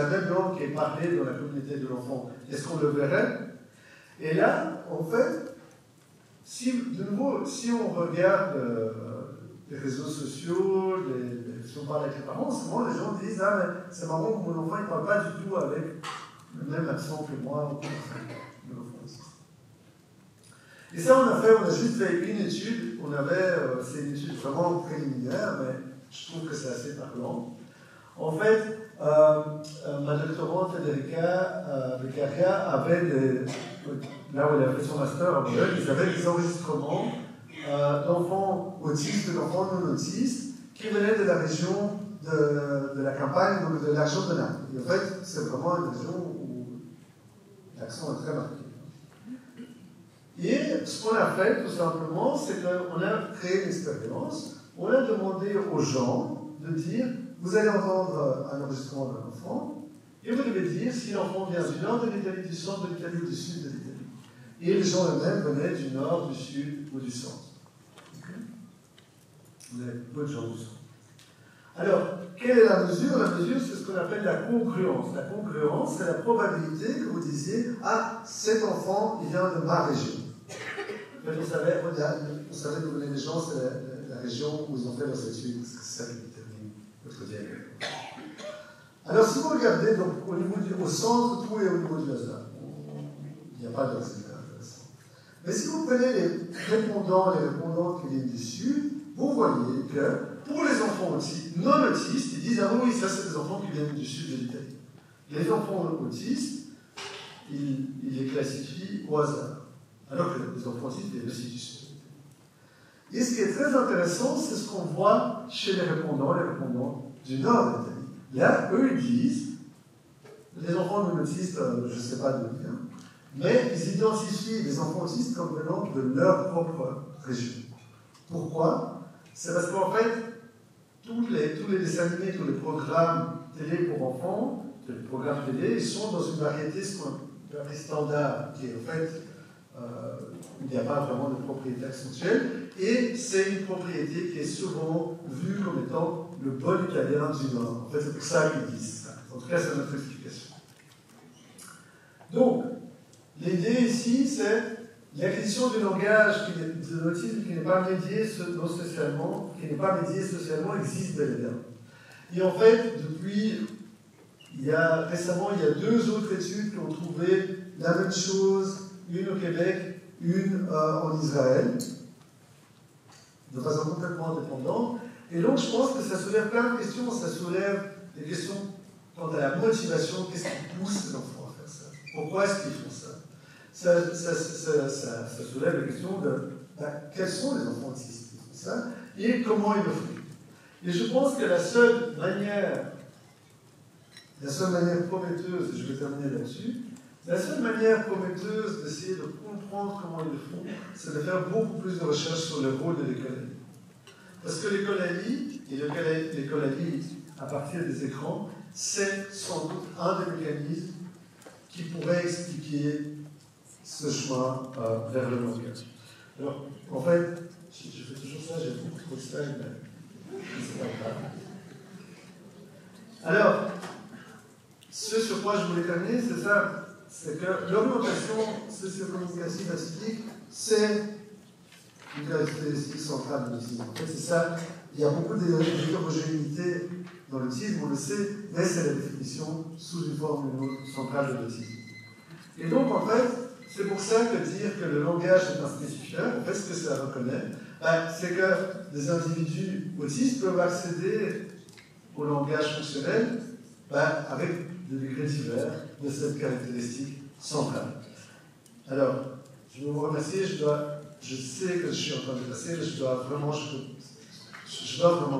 même langue qui est parlée dans la communauté de l'enfant, est-ce qu'on le verrait? Et là, en fait, si on regarde les réseaux sociaux, si on parle avec les parents, souvent les gens disent « Ah, mais c'est marrant que mon enfant ne parle pas du tout avec le même accent que moi. » Et ça, on a juste fait une étude. C'est une étude vraiment préliminaire, mais je trouve que c'est assez parlant. En fait, ma doctorante Federica Beccaria avait là où elle a fait son master à Bologne, ils avaient des enregistrements d'enfants autistes, d'enfants non autistes, qui venaient de la région de la campagne, donc de la région de Naples. Et en fait, c'est vraiment une région où l'accent est très marqué. Et ce qu'on a fait, tout simplement, c'est qu'on a créé une expérience. On a demandé aux gens de dire, vous allez entendre un enregistrement d'un enfant, et vous devez dire si l'enfant vient du nord de l'Italie, du centre de l'Italie ou du sud de l'Italie. Et les gens eux-mêmes venaient du nord, du sud ou du centre. Vous avez peu de gens du centre. Alors, quelle est la mesure? La mesure, c'est ce qu'on appelle la congruence. La congruence, c'est la probabilité que vous disiez « Ah, cet enfant, il vient de ma région ». En fait, on savait d'où venaient les gens, c'est la région où ils ont fait leurs études, parce que c'est ça qui détermine votre diagnostic. Alors, si vous regardez, donc, au centre, tout est au niveau du hasard. Il n'y a pas de résultat intéressant. Mais si vous prenez les répondantes qui viennent du sud, vous voyez que pour les enfants non autistes, ils disent « Ah oui, ça c'est des enfants qui viennent du sud de l'Italie ». Les enfants autistes, ils les classifient au hasard, alors que les enfants autistes viennent aussi du sud. Et ce qui est très intéressant, c'est ce qu'on voit chez les répondants du nord de l'Italie. Là, eux, ils disent, les enfants non autistes, je ne sais pas d'où ils viennent, mais ils identifient les enfants autistes comme venant de leur propre région. Pourquoi? C'est parce qu'en fait, tous les dessins animés, tous les programmes télé pour enfants, les programmes télé, ils sont dans une variété standard, qui est en fait, il n'y a pas vraiment de propriété accentuelle, et c'est une propriété qui est souvent vue comme étant le bon italien du Nord. En fait, c'est pour ça qu'ils disent ça. En tout cas, c'est notre explication. Donc, L'idée ici, c'est l'acquisition du langage de l'autisme qui n'est pas médié socialement, existe bel et bien. Et en fait, récemment, il y a 2 autres études qui ont trouvé la même chose, une au Québec, une en Israël, de façon complètement indépendante. Et donc, je pense que ça soulève plein de questions. Ça soulève des questions quant à la motivation. Qu'est-ce qui pousse les enfants à faire ça? Pourquoi est-ce qu'ils font ça? Ça soulève la question de quels sont les enfants autistes qui font ça et comment ils le font. Et je pense que la seule manière prometteuse, et je vais terminer là-dessus, la seule manière prometteuse d'essayer de comprendre comment ils le font, c'est de faire beaucoup plus de recherches sur le rôle de l'école. Parce que l'école à partir des écrans, c'est sans doute un des mécanismes qui pourrait expliquer ce chemin vers le langage. Alors, en fait, je fais toujours ça, j'ai beaucoup trop de slides, mais c'est pas grave. Alors, ce sur quoi je voulais terminer, c'est ça. C'est que l'orientation socio-communicative atypique, c'est une caractéristique centrale de l'autisme. En fait, c'est ça. Il y a beaucoup d'hétérogénéité dans l'autisme, on le sait, mais c'est la définition sous une forme ou une autre centrale de l'autisme. Et donc, en fait, c'est pour ça que dire que le langage est un spécifieur, en fait, ce que ça reconnaît, c'est que des individus autistes peuvent accéder au langage fonctionnel avec des degrés divers de cette caractéristique centrale. Alors, je veux vous remercier, je sais que je suis en train de passer, mais je dois vraiment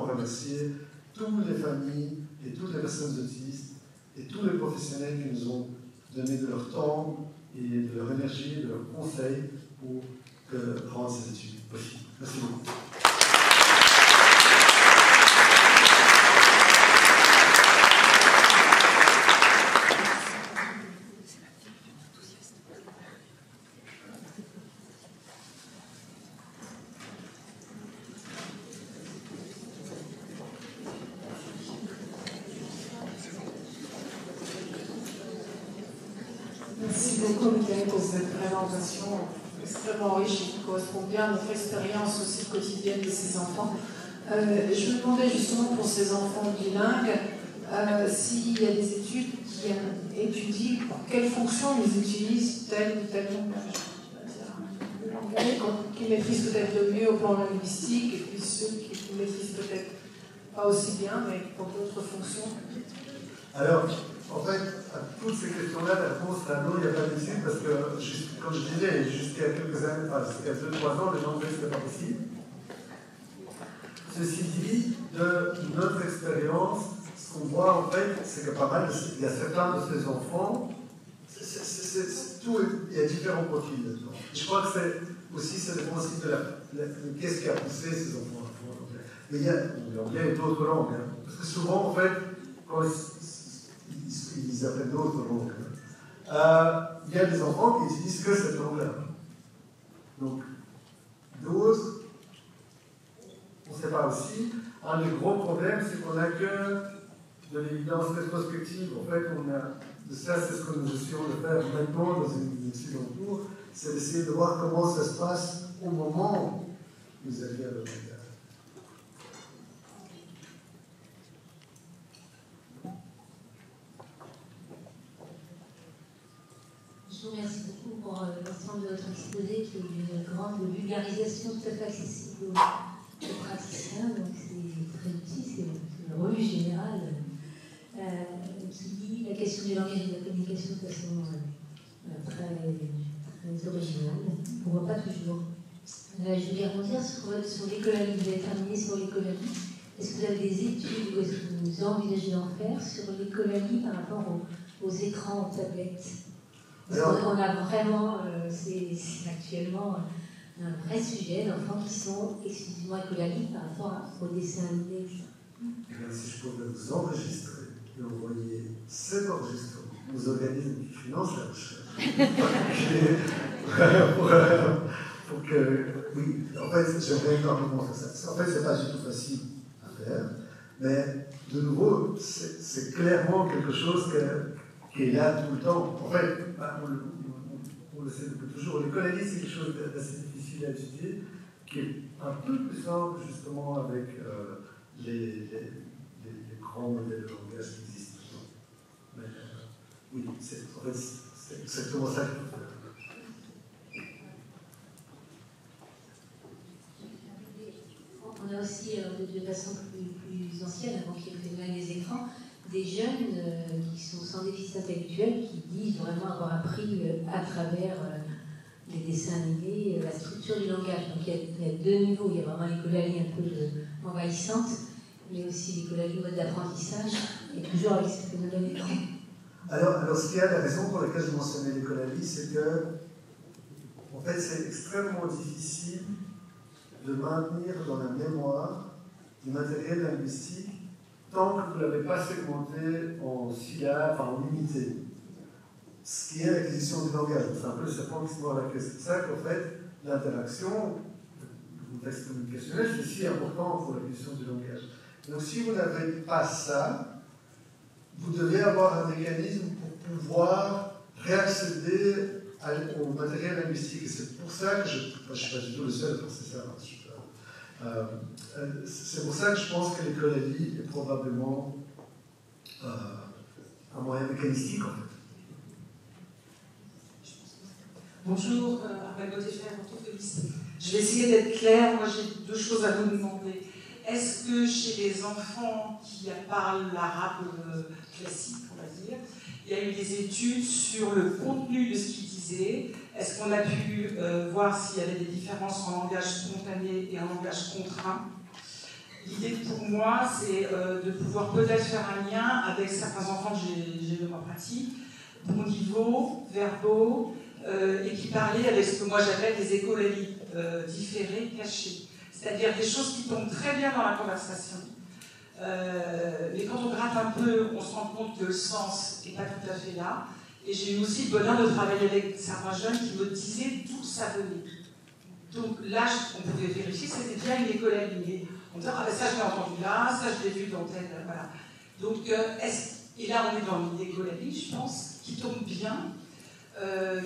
remercier toutes les familles et toutes les personnes autistes et tous les professionnels qui nous ont donné de leur temps et de leur énergie, de leurs conseils pour rendre ces études possibles. Merci beaucoup. Merci beaucoup, Michael, pour cette présentation extrêmement riche et qui correspond bien à notre expérience aussi quotidienne de ces enfants. Je me demandais justement pour ces enfants bilingues s'il y a des études qui étudient quelle fonction ils utilisent tel ou tel langage. Le langage qu'ils maîtrisent peut-être le mieux au plan linguistique et puis ceux qui maîtrisent peut-être pas aussi bien, mais pour d'autres fonctions. Alors, en fait, à toutes ces questions-là, la réponse est non, il n'y a pas d'études, parce que, comme je disais, jusqu'à quelques années, jusqu'à 2-3 ans, les gens disaient que ce n'était pas possible. Ceci dit, de notre expérience, ce qu'on voit en fait, c'est que pas mal, il y a certains de ces enfants, il y a différents profils là-dedans. Je crois que ça dépend aussi de qu'est-ce qui a poussé ces enfants à apprendre l'anglais. Mais il y a l'anglais et d'autres langues, hein, parce que souvent, en fait, quand ils apprennent d'autres langues, il y a des enfants qui n'utilisent que cette langue-là. Donc, d'autres, on ne sait pas aussi. Un des gros problèmes, c'est qu'on n'a que de l'évidence rétrospective. En fait, ça, c'est ce que nous essayons de faire maintenant dans une étude en cours, c'est d'essayer de voir comment ça se passe au moment où vous allez à le langage. Je vous remercie beaucoup pour l'ensemble de votre exposé qui est une grande vulgarisation tout à fait accessible aux praticiens. Donc c'est très utile, c'est une revue générale qui dit la question du langage et de la communication de façon très originale. On ne voit pas toujours. Je voulais rebondir sur l'économie. Vous avez terminé sur l'économie. Est-ce que vous avez des études ou est-ce que vous envisagez d'en faire sur l'économie par rapport aux écrans, aux tablettes? Parce qu'on a vraiment, c'est actuellement un vrai sujet d'enfants qui sont exclusivement écolaliques par rapport aux dessins animés. Si je pouvais vous enregistrer et envoyer cet enregistrement aux organismes qui financent la recherche, pour que, oui, en fait, j'aimerais énormément faire ça. En fait, c'est pas du tout facile à faire, mais de nouveau, c'est clairement quelque chose qui est là tout le temps. En fait, on le sait depuis toujours, l'écolalie c'est quelque chose d'assez difficile à étudier, qui est un peu plus simple justement avec les grands modèles de langage qui existent. Mais oui, en fait, c'est exactement ça qu'il faut faire. On a aussi, de façon plus ancienne, avant qu'il y ait le phénomène des écrans, des jeunes qui sont sans déficit intellectuel, qui disent vraiment avoir appris à travers les dessins animés la structure du langage. Donc il y a deux niveaux, il y a vraiment l'écolalie un peu envahissante, mais aussi l'écolalie mode d'apprentissage, et toujours avec ce phénomène d'écran. Alors, ce qu'il y a, la raison pour laquelle je mentionnais l'écolalie, c'est que, en fait, c'est extrêmement difficile de maintenir dans la mémoire du matériel linguistique tant que vous ne l'avez pas segmenté en syllabes, enfin en unités. Ce qui est l'acquisition du langage. C'est un peu le serpent qui se mord la queue. C'est ça qu'en fait, l'interaction, le contexte communicationnel, c'est si important pour l'acquisition du langage. Donc si vous n'avez pas ça, vous devez avoir un mécanisme pour pouvoir réaccéder au matériel linguistique. Et c'est pour ça que je ne suis pas du tout le seul à penser ça. C'est pour ça que je pense que l'écolalie est probablement un moyen mécanistique, en fait. Bonjour, Armelle Gauthier, orthophoniste. Je vais essayer d'être claire. Moi, j'ai deux choses à vous demander. Est-ce que chez les enfants qui parlent l'arabe classique, on va dire, il y a eu des études sur le contenu de ce qu'ils disaient? Est-ce qu'on a pu voir s'il y avait des différences en langage spontané et en langage contraint? L'idée pour moi, c'est de pouvoir peut-être faire un lien avec certains enfants que j'ai de ma pratique, bon niveau, verbaux, et qui parlaient avec ce que moi j'appelle des écolalies différées, cachées. C'est-à-dire des choses qui tombent très bien dans la conversation. Mais quand on gratte un peu, on se rend compte que le sens n'est pas tout à fait là. Et j'ai eu aussi le bonheur de travailler avec certains jeunes qui me disaient d'où ça venait. Donc là, on pouvait vérifier, c'était bien une écolalie. On disait, ah ben ça je l'ai entendu là, ça je l'ai vu dans tel... Voilà. Donc, et là on est dans une écolalie, je pense, qui tombe bien,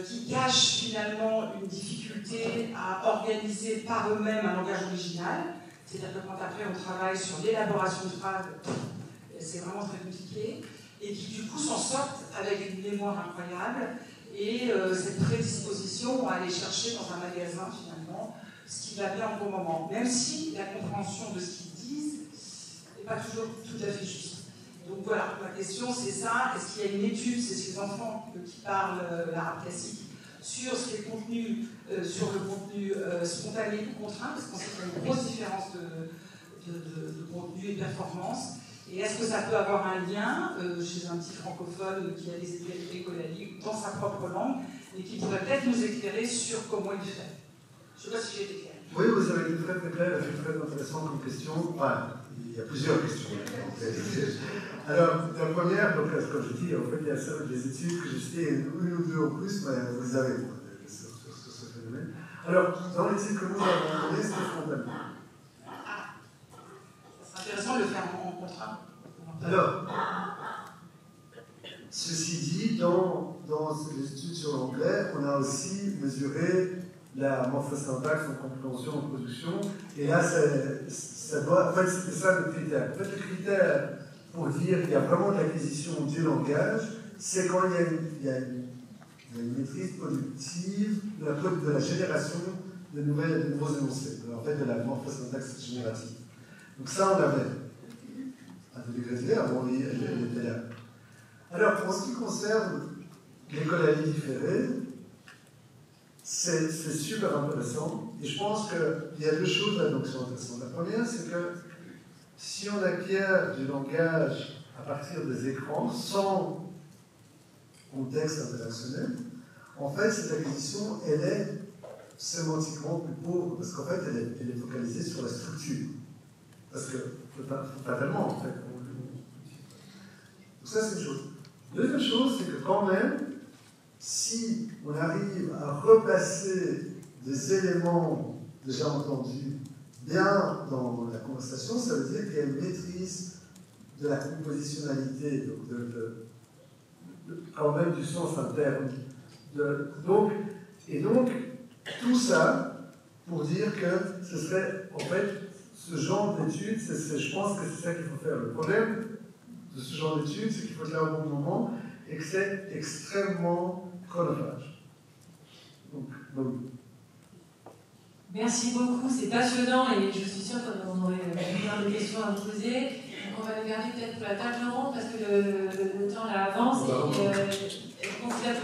qui cache finalement une difficulté à organiser par eux-mêmes un langage original. C'est-à-dire que quand après on travaille sur l'élaboration de phrases, c'est vraiment très compliqué, et qui du coup s'en sortent avec une mémoire incroyable et cette prédisposition à aller chercher dans un magasin finalement ce qui va bien au bon moment, même si la compréhension de ce qu'ils disent n'est pas toujours tout à fait juste. Donc voilà, ma question c'est ça, est-ce qu'il y a une étude, c'est ces enfants qui parlent l'arabe classique, sur ce qui est contenu, sur le contenu spontané ou contraint, parce qu'on sait qu'il y a une grosse différence de contenu et de performance. Et est-ce que ça peut avoir un lien chez un petit francophone qui a des écolalies dans sa propre langue et qui pourrait peut-être nous éclairer sur comment il fait? Je ne sais pas si j'ai été claire. Oui, vous avez été très très clair, c'est très intéressant comme question. Enfin, il y a plusieurs questions. Alors, la première, donc, comme je dis, en fait, il y a des études que j'ai citées, une ou deux en plus, mais vous les avez sur ce phénomène. Alors, dans l'étude que nous avons donnée, c'était spontané. C'est intéressant de le faire en contrat. Alors, ceci dit, dans les études sur l'anglais, on a aussi mesuré la morphosyntaxe en compréhension, en production, et là, ça doit. En fait, c'était ça le critère. En fait, le critère pour dire qu'il y a vraiment de l'acquisition du langage, c'est quand il y a une maîtrise productive de la génération de nouveaux énoncés, en fait, de la morphosyntaxe générative. Donc, ça, on l'avait. À des degrés divers, bon, elle était là. Alors, en ce qui concerne l'écolalie différée, c'est super intéressant, et je pense qu'il y a deux choses là qui sont intéressantes. La première, c'est que si on acquiert du langage à partir des écrans, sans contexte interactionnel, en fait, cette acquisition, elle est sémantiquement plus pauvre, parce qu'en fait, elle est focalisée sur la structure. Parce que, fatalement, en fait. Donc ça, c'est une chose. Deuxième chose, c'est que quand même, si on arrive à replacer des éléments déjà entendus bien dans la conversation, ça veut dire qu'il y a une maîtrise de la compositionnalité, donc quand même du sens interne. Donc, Et donc, tout ça pour dire que ce serait, en fait, ce genre d'études, je pense que c'est ça qu'il faut faire. Le problème de ce genre d'études, c'est qu'il faut être là au bon moment et que c'est extrêmement chronophage. Donc, merci beaucoup, c'est passionnant et je suis sûre qu'on aurait plein de questions à vous poser. Donc on va le garder peut-être pour la table ronde parce que le temps là avance et on se lève.